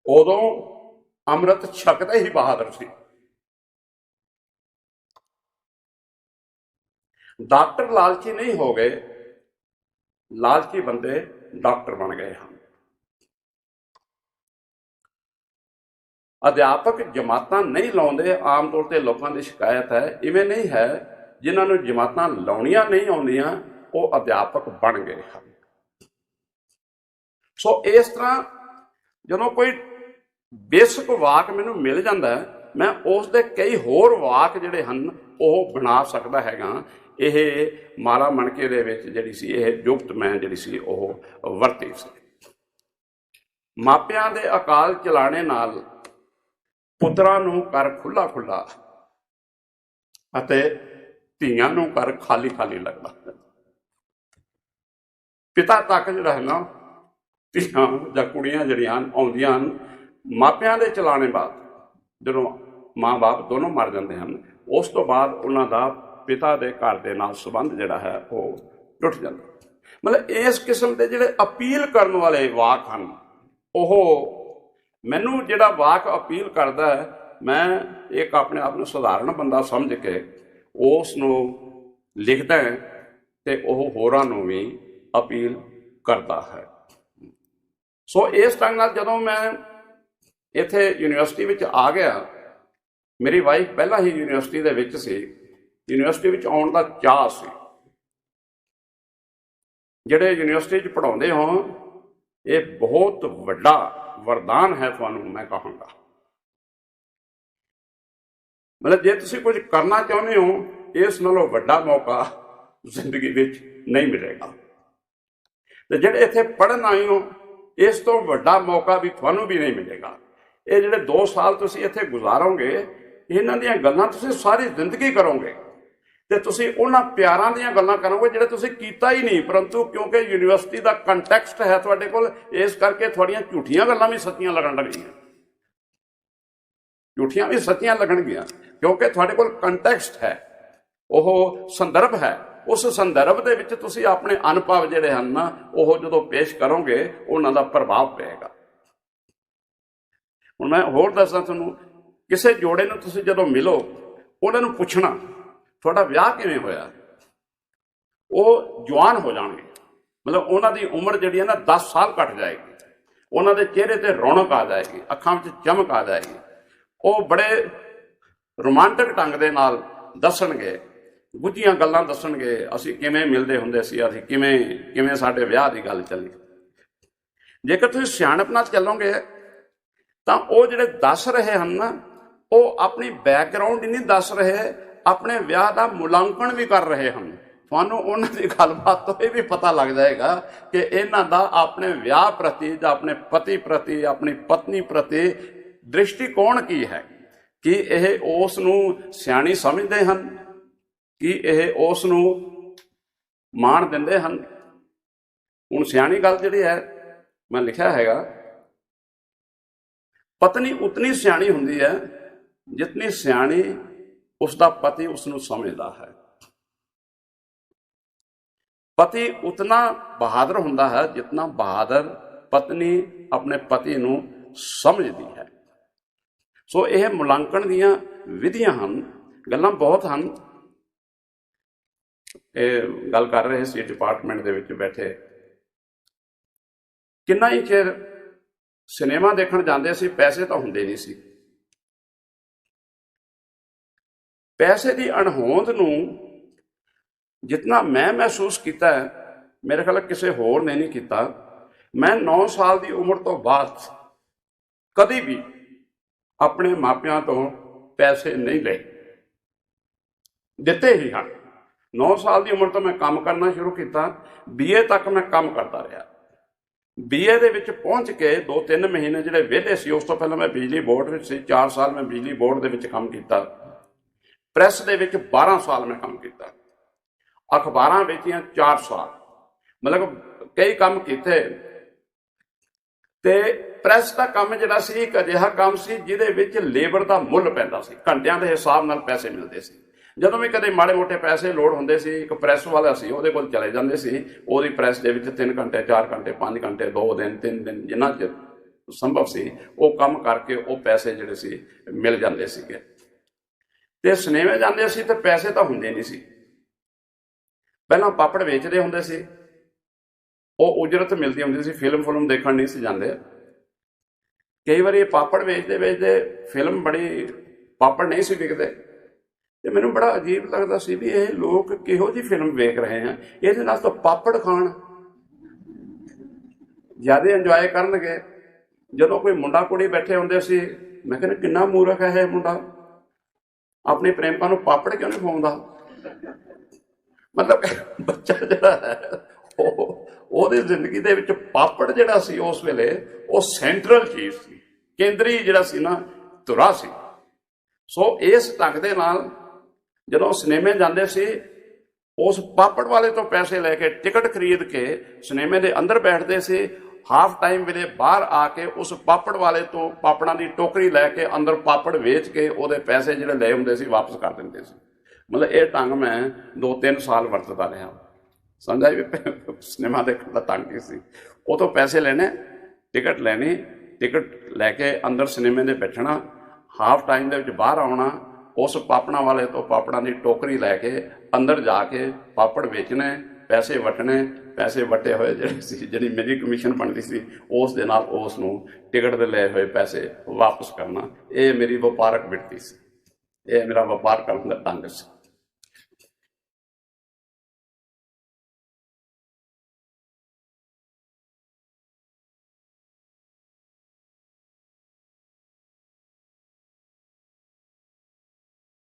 ਉਦੋਂ ਅੰਮ੍ਰਿਤ ਛਕਦੇ ਹੀ ਬਹਾਦਰ ਸੀ। ਡਾਕਟਰ ਲਾਲਚੀ ਨਹੀਂ ਹੋ ਗਏ, ਲਾਲਚੀ ਬੰਦੇ ਡਾਕਟਰ ਬਣ ਗਏ ਹਨ। ਅਧਿਆਪਕ ਜਮਾਤਾਂ ਨਹੀਂ ਲਾਉਂਦੇ, ਆਮ ਤੌਰ ਤੇ ਲੋਕਾਂ ਦੀ ਸ਼ਿਕਾਇਤ ਹੈ। ਇਵੇਂ ਨਹੀਂ ਹੈ, ਜਿਨ੍ਹਾਂ ਨੂੰ ਜਮਾਤਾਂ ਲਾਉਣੀਆਂ ਨਹੀਂ ਆਉਂਦੀਆਂ ਉਹ ਅਧਿਆਪਕ ਬਣ ਗਏ ਹਨ। ਸੋ ਇਸ ਤਰ੍ਹਾਂ ਜਦੋਂ ਕੋਈ ਬੇਸਿਕ ਵਾਕ ਮੈਨੂੰ ਮਿਲ ਜਾਂਦਾ ਹੈ, ਮੈਂ ਉਸ ਦੇ ਕਈ ਹੋਰ ਵਾਕ ਜਿਹੜੇ ਹਨ ਉਹ ਬਣਾ ਸਕਦਾ ਹੈਗਾ। ਇਹ ਮਾਲਾ ਮਣਕੇ ਦੇ ਵਿੱਚ ਜਿਹੜੀ ਸੀ ਇਹ ਜੁਗਤ ਮੈਂ ਜਿਹੜੀ ਸੀ ਉਹ ਵਰਤੀ ਸੀ। ਮਾਪਿਆਂ ਦੇ ਅਕਾਲ ਚਲਾਣੇ ਨਾਲ ਪੁੱਤਰਾਂ ਨੂੰ ਕਰ ਖੁੱਲਾ ਖੁੱਲਾ ਅਤੇ ਧੀਆਂ ਨੂੰ ਕਰ ਖਾਲੀ ਖਾਲੀ ਲੱਗਦਾ। ਪਿਤਾ ਤੱਕ ਜਿਹੜਾ ਹੈ ਨਾ, ਧੀਆਂ ਜਾਂ ਕੁੜੀਆਂ ਜਿਹੜੀਆਂ ਆਉਂਦੀਆਂ ਹਨ ਮਾਪਿਆਂ ਦੇ ਚਲਾਣੇ ਬਾਅਦ, ਜਦੋਂ ਮਾਂ ਬਾਪ ਦੋਨੋਂ ਮਰ ਜਾਂਦੇ ਹਨ, ਉਸ ਤੋਂ ਬਾਅਦ ਉਹਨਾਂ ਦਾ ਪਿਤਾ ਦੇ ਘਰ ਦੇ ਨਾਲ ਸੰਬੰਧ ਜਿਹੜਾ ਹੈ ਉਹ ਟੁੱਟ ਜਾਂਦਾ। ਮਤਲਬ ਇਸ ਕਿਸਮ ਦੇ ਜਿਹੜੇ ਅਪੀਲ ਕਰਨ ਵਾਲੇ ਵਾਕ ਹਨ, ਉਹ ਮੈਨੂੰ ਜਿਹੜਾ ਵਾਕ ਅਪੀਲ ਕਰਦਾ ਹੈ, ਮੈਂ ਇੱਕ ਆਪਣੇ ਆਪ ਨੂੰ ਸਧਾਰਨ ਬੰਦਾ ਸਮਝ ਕੇ ਉਸ ਨੂੰ ਲਿਖਦਾ ਹੈ ਤੇ ਉਹ ਹੋਰਾਂ ਨੂੰ ਵੀ ਅਪੀਲ ਕਰਦਾ ਹੈ। ਸੋ ਇਸ ਢੰਗ ਨਾਲ ਜਦੋਂ ਮੈਂ ਇੱਥੇ ਯੂਨੀਵਰਸਿਟੀ ਵਿੱਚ ਆ ਗਿਆ, ਮੇਰੀ ਵਾਈਫ ਪਹਿਲਾਂ ਹੀ ਯੂਨੀਵਰਸਿਟੀ ਦੇ ਵਿੱਚ ਸੀ, ਯੂਨੀਵਰਸਿਟੀ ਵਿੱਚ ਆਉਣ ਦਾ ਚਾਅ ਸੀ। ਜਿਹੜੇ ਯੂਨੀਵਰਸਿਟੀ 'ਚ ਪੜ੍ਹਾਉਂਦੇ ਹੋ, ਇਹ ਬਹੁਤ ਵੱਡਾ ਵਰਦਾਨ ਹੈ ਤੁਹਾਨੂੰ ਮੈਂ ਕਹਾਂਗਾ। ਮਤਲਬ ਜੇ ਤੁਸੀਂ ਕੁਝ ਕਰਨਾ ਚਾਹੁੰਦੇ ਹੋ, ਇਸ ਨਾਲੋਂ ਵੱਡਾ ਮੌਕਾ ਜ਼ਿੰਦਗੀ ਵਿੱਚ ਨਹੀਂ ਮਿਲੇਗਾ। ਤੇ ਜਿਹੜੇ ਇੱਥੇ ਪੜ੍ਹਨ ਆਏ ਹੋ, ਇਸ ਤੋਂ ਵੱਡਾ ਮੌਕਾ ਵੀ ਤੁਹਾਨੂੰ ਵੀ ਨਹੀਂ ਮਿਲੇਗਾ। ਇਹ ਜਿਹੜੇ 2 ਸਾਲ ਤੁਸੀਂ ਇੱਥੇ ਗੁਜ਼ਾਰੋਗੇ, ਇਹਨਾਂ ਦੀਆਂ ਗੱਲਾਂ ਤੁਸੀਂ ਸਾਰੀ ਜ਼ਿੰਦਗੀ ਕਰੋਗੇ ਤੇ ਤੁਸੀਂ ਉਹਨਾਂ ਪਿਆਰਾਂ ਦੀਆਂ ਗੱਲਾਂ ਕਰੋਗੇ ਜਿਹੜੇ ਤੁਸੀਂ ਕੀਤਾ ਹੀ ਨਹੀਂ, ਪਰੰਤੂ ਕਿਉਂਕਿ ਯੂਨੀਵਰਸਿਟੀ ਦਾ ਕੰਟੈਕਸਟ ਹੈ ਤੁਹਾਡੇ ਕੋਲ, ਇਸ ਕਰਕੇ ਤੁਹਾਡੀਆਂ ਝੂਠੀਆਂ ਗੱਲਾਂ ਵੀ ਸੱਚੀਆਂ ਲੱਗਣ ਲੱਗੀਆਂ। ਝੂਠੀਆਂ ਵੀ ਸੱਚੀਆਂ ਲੱਗਣਗੀਆਂ ਕਿਉਂਕਿ ਤੁਹਾਡੇ ਕੋਲ ਕੰਟੈਕਸਟ ਹੈ, ਉਹ ਸੰਦਰਭ ਹੈ। ਉਸ ਸੰਦਰਭ ਦੇ ਵਿੱਚ ਤੁਸੀਂ ਆਪਣੇ ਅਨੁਭਵ ਜਿਹੜੇ ਹਨ ਨਾ, ਉਹ ਜਦੋਂ ਪੇਸ਼ ਕਰੋਗੇ ਉਹਨਾਂ ਦਾ ਪ੍ਰਭਾਵ ਪਏਗਾ। ਹੁਣ ਮੈਂ ਹੋਰ ਦੱਸਾਂ ਤੁਹਾਨੂੰ, ਕਿਸੇ ਜੋੜੇ ਨੂੰ ਤੁਸੀਂ ਜਦੋਂ ਮਿਲੋ, ਉਹਨਾਂ ਨੂੰ ਪੁੱਛਣਾ ਤੁਹਾਡਾ ਵਿਆਹ ਕਿਵੇਂ ਹੋਇਆ, ਉਹ ਜਵਾਨ ਹੋ ਜਾਣਗੇ। ਮਤਲਬ ਉਹਨਾਂ ਦੀ ਉਮਰ ਜਿਹੜੀ ਹੈ ਨਾ 10 ਸਾਲ ਘੱਟ ਜਾਏਗੀ, ਉਹਨਾਂ ਦੇ ਚਿਹਰੇ ਤੇ ਰੌਣਕ ਆ ਜਾਏਗੀ, ਅੱਖਾਂ ਵਿੱਚ ਚਮਕ ਆ ਜਾਏਗੀ। ਉਹ ਬੜੇ ਰੋਮਾਂਟਿਕ ਢੰਗ ਦੇ ਨਾਲ ਦੱਸਣਗੇ, ਗੁੱਝੀਆਂ ਗੱਲਾਂ ਦੱਸਣਗੇ, ਅਸੀਂ ਕਿਵੇਂ ਮਿਲਦੇ ਹੁੰਦੇ ਸੀ, ਅਸੀਂ ਕਿਵੇਂ ਸਾਡੇ ਵਿਆਹ ਦੀ ਗੱਲ ਚੱਲੀ। ਜੇਕਰ ਤੁਸੀਂ ਸਿਆਣਪ ਨਾਲ ਚੱਲੋਗੇ ਤਾਂ ਉਹ ਜਿਹੜੇ ਦੱਸ ਰਹੇ ਹਨ ਨਾ, ਉਹ ਆਪਣੀ ਬੈਕਗਰਾਉਂਡ ਹੀ ਨਹੀਂ ਦੱਸ ਰਹੇ, ਆਪਣੇ ਵਿਆਹ ਦਾ ਮੁਲਾਂਕਣ ਵੀ ਕਰ ਰਹੇ ਹਨ। ਤੁਹਾਨੂੰ ਉਹਨਾਂ ਦੀ ਗੱਲਬਾਤ ਤੋਂ ਇਹ ਵੀ ਪਤਾ ਲੱਗ ਜਾਏਗਾ ਕਿ ਇਹਨਾਂ ਦਾ ਆਪਣੇ ਵਿਆਹ ਪ੍ਰਤੀ ਜਾਂ ਆਪਣੇ ਪਤੀ ਪ੍ਰਤੀ, ਆਪਣੀ ਪਤਨੀ ਪ੍ਰਤੀ ਦ੍ਰਿਸ਼ਟੀਕੋਣ ਕੀ ਹੈ। ਕੀ ਇਹ ਉਸ ਨੂੰ ਸਿਆਣੀ ਸਮਝਦੇ ਹਨ, ਕੀ ਇਹ ਉਸ ਨੂੰ ਮਾਣ ਦਿੰਦੇ ਹਨ। ਹੁਣ ਸਿਆਣੀ ਗੱਲ ਜਿਹੜੀ ਹੈ, ਮੈਂ ਲਿਖਿਆ ਹੈਗਾ, ਪਤਨੀ ਉਤਨੀ ਸਿਆਣੀ ਹੁੰਦੀ ਹੈ ਜਿਤਨੀ ਸਿਆਣੀ ਉਸਦਾ ਪਤੀ ਉਸ ਨੂੰ ਸਮਝਦਾ ਹੈ। ਪਤੀ ਉਤਨਾ ਬਹਾਦਰ ਹੁੰਦਾ ਹੈ ਜਿਤਨਾ ਬਹਾਦਰ ਪਤਨੀ ਆਪਣੇ ਪਤੀ ਨੂੰ ਸਮਝਦੀ ਹੈ। ਸੋ ਇਹ ਮੁਲਾਂਕਣ ਦੀਆਂ ਵਿਧੀਆਂ ਹਨ, ਗੱਲਾਂ ਬਹੁਤ ਹਨ। ਇਹ ਗੱਲ ਕਰ ਰਹੇ ਸੀ ਡਿਪਾਰਟਮੈਂਟ ਦੇ ਵਿੱਚ ਬੈਠੇ, ਕਿੰਨਾ ਹੀ ਚਿਰ ਸਿਨੇਮਾ ਦੇਖਣ ਜਾਂਦੇ ਸੀ, ਪੈਸੇ ਤਾਂ ਹੁੰਦੇ ਨਹੀਂ ਸੀ। ਪੈਸੇ ਦੀ ਅਣਹੋਂਦ ਨੂੰ ਜਿਤਨਾ ਮੈਂ ਮਹਿਸੂਸ ਕੀਤਾ ਹੈ, ਮੇਰੇ ਖਿਆਲ ਕਿਸੇ ਹੋਰ ਨੇ ਨਹੀਂ ਕੀਤਾ। ਮੈਂ 9 ਸਾਲ ਦੀ ਉਮਰ ਤੋਂ ਬਾਅਦ ਕਦੀ ਵੀ ਆਪਣੇ ਮਾਪਿਆਂ ਤੋਂ ਪੈਸੇ ਨਹੀਂ ਲਏ, ਦਿੱਤੇ ਹੀ ਹਨ। 9 ਸਾਲ ਦੀ ਉਮਰ ਤੋਂ ਮੈਂ ਕੰਮ ਕਰਨਾ ਸ਼ੁਰੂ ਕੀਤਾ, BA ਤੱਕ ਮੈਂ ਕੰਮ ਕਰਦਾ ਰਿਹਾ। BA ਦੇ ਵਿੱਚ ਪਹੁੰਚ ਕੇ 2-3 ਮਹੀਨੇ ਜਿਹੜੇ ਵਿਹਲੇ ਸੀ, ਉਸ ਤੋਂ ਪਹਿਲਾਂ ਮੈਂ ਬਿਜਲੀ ਬੋਰਡ ਵਿੱਚ ਸੀ, 4 ਸਾਲ ਮੈਂ ਬਿਜਲੀ ਬੋਰਡ ਦੇ ਵਿੱਚ ਕੰਮ ਕੀਤਾ। ਪ੍ਰੈਸ ਦੇ ਵਿੱਚ 12 ਸਾਲ ਮੈਂ ਕੰਮ ਕੀਤਾ, ਅਖਬਾਰਾਂ ਵੇਚੀਆਂ 4 ਸਾਲ, ਮਤਲਬ ਕਈ ਕੰਮ ਕੀਤੇ। ਤੇ ਪ੍ਰੈਸ ਦਾ ਕੰਮ ਜਿਹੜਾ ਸੀ ਇੱਕ ਅਜਿਹਾ ਕੰਮ ਸੀ ਜਿਹਦੇ ਵਿੱਚ ਲੇਬਰ ਦਾ ਮੁੱਲ ਪੈਂਦਾ ਸੀ, ਘੰਟਿਆਂ ਦੇ ਹਿਸਾਬ ਨਾਲ ਪੈਸੇ ਮਿਲਦੇ ਸੀ। ਜਦੋਂ ਵੀ ਕਦੇ ਮਾੜੇ ਮੋਟੇ ਪੈਸੇ ਲੋੜ ਹੁੰਦੇ ਸੀ, ਇੱਕ ਪ੍ਰੈਸ ਵਾਲਾ ਸੀ, ਉਹਦੇ ਕੋਲ ਚਲੇ ਜਾਂਦੇ ਸੀ। ਉਹਦੀ ਪ੍ਰੈਸ ਦੇ ਵਿੱਚ 3 ਘੰਟੇ 4 ਘੰਟੇ 5 ਘੰਟੇ 2 ਦਿਨ 3 ਦਿਨ ਜਿੰਨਾ ਚਿਰ ਸੰਭਵ ਸੀ ਉਹ ਕੰਮ ਕਰਕੇ ਉਹ ਪੈਸੇ ਜਿਹੜੇ ਸੀ ਮਿਲ ਜਾਂਦੇ ਸੀਗੇ। ਤੇ ਸਿਨੇਮੇ ਜਾਂਦੇ ਸੀ ਤੇ ਪੈਸੇ ਤਾਂ ਹੁੰਦੇ ਨਹੀਂ ਸੀ। ਪਹਿਲਾਂ ਪਾਪੜ ਵੇਚਦੇ ਹੁੰਦੇ ਸੀ, ਉਹ ਉਜਰਤ ਮਿਲਦੀ ਹੁੰਦੀ ਸੀ, ਫਿਲਮ ਦੇਖਣ ਨਹੀਂ ਸੀ ਜਾਂਦੇ। ਕਈ ਵਾਰੀ ਪਾਪੜ ਵੇਚਦੇ ਵੇਚਦੇ ਫਿਲਮ ਬੜੀ ਪਾਪੜ ਨਹੀਂ ਸੀ ਵਿਕਦੇ ਤੇ ਮੈਨੂੰ ਬੜਾ ਅਜੀਬ ਲੱਗਦਾ ਸੀ ਵੀ ਇਹ ਲੋਕ ਕਿਹੋ ਜਿਹੀ ਫਿਲਮ ਵੇਖ ਰਹੇ ਆ, ਇਹਦੇ ਨਾਲ ਤਾਂ ਪਾਪੜ ਖਾਣ ਜ਼ਿਆਦਾ ਇੰਜੋਏ ਕਰਨਗੇ। ਜਦੋਂ ਕੋਈ ਮੁੰਡਾ ਕੁੜੀ ਬੈਠੇ ਹੁੰਦੇ ਸੀ, ਮੈਂ ਕਹਿੰਦਾ ਕਿੰਨਾ ਮੂਰਖ ਹੈ ਇਹ ਮੁੰਡਾ, ਆਪਣੀ ਪ੍ਰੇਮਿਕਾ ਨੂੰ ਪਾਪੜ ਕਿਉਂ ਨਹੀਂ ਖਵਾਉਂਦਾ। ਮਤਲਬ ਬੱਚਾ ਜਿਹੜਾ ਹੈ ਉਹਦੀ ਜ਼ਿੰਦਗੀ ਦੇ ਵਿੱਚ ਪਾਪੜ ਜਿਹੜਾ ਸੀ ਉਸ ਵੇਲੇ ਉਹ ਸੈਂਟਰਲ ਚੀਜ਼ ਸੀ, ਕੇਂਦਰੀ ਜਿਹੜਾ ਸੀ ਨਾ ਧੁਰਾ ਸੀ। ਸੋ ਇਸ ਢੰਗ ਦੇ ਨਾਲ ਜਦੋਂ ਸਿਨੇਮੇ ਜਾਂਦੇ ਸੀ, ਉਸ ਪਾਪੜ ਵਾਲੇ ਤੋਂ ਪੈਸੇ ਲੈ ਕੇ ਟਿਕਟ ਖਰੀਦ ਕੇ ਸਿਨੇਮੇ ਦੇ ਅੰਦਰ ਬੈਠਦੇ ਸੀ। ਹਾਫ ਟਾਈਮ ਵੇਲੇ ਬਾਹਰ ਆ ਕੇ ਉਸ ਪਾਪੜ ਵਾਲੇ ਤੋਂ ਪਾਪੜਾਂ ਦੀ ਟੋਕਰੀ ਲੈ ਕੇ ਅੰਦਰ ਪਾਪੜ ਵੇਚ ਕੇ ਉਹਦੇ ਪੈਸੇ ਜਿਹੜੇ ਲਏ ਹੁੰਦੇ ਸੀ ਵਾਪਸ ਕਰ ਦਿੰਦੇ ਸੀ। ਮਤਲਬ ਇਹ ਢੰਗ ਮੈਂ 2-3 ਸਾਲ ਵਰਤਦਾ ਰਿਹਾ। ਸਮਝਾ ਵੀ ਸਿਨੇਮਾ ਦੇਖਣ ਦਾ ਢੰਗ ਕੀ ਸੀ। ਉਹ ਤੋਂ ਪੈਸੇ ਲੈਣੇ, ਟਿਕਟ ਲੈਣੀ, ਟਿਕਟ ਲੈ ਕੇ ਅੰਦਰ ਸਿਨੇਮੇ ਦੇ ਬੈਠਣਾ, ਹਾਫ ਟਾਈਮ ਦੇ ਵਿੱਚ ਬਾਹਰ ਆਉਣਾ, ਉਸ ਪਾਪੜਾਂ ਵਾਲੇ ਤੋਂ ਪਾਪੜਾਂ ਦੀ ਟੋਕਰੀ ਲੈ ਕੇ ਅੰਦਰ ਜਾ ਕੇ ਪਾਪੜ ਵੇਚਣੇ, ਪੈਸੇ ਵਟਣੇ, ਪੈਸੇ ਵਟੇ ਹੋਏ ਜਿਹੜੇ ਸੀ, ਜਿਹੜੀ ਮੇਰੀ ਕਮਿਸ਼ਨ ਬਣਦੀ ਸੀ ਉਸ ਦੇ ਨਾਲ ਉਸ ਨੂੰ ਟਿਕਟ ਦੇ ਲਏ ਹੋਏ ਪੈਸੇ ਵਾਪਸ ਕਰਨਾ। ਇਹ ਮੇਰੀ ਵਪਾਰਕ ਬਿਰਤੀ ਸੀ, ਇਹ ਮੇਰਾ ਵਪਾਰ ਕਰਨ ਦਾ ਢੰਗ ਸੀ।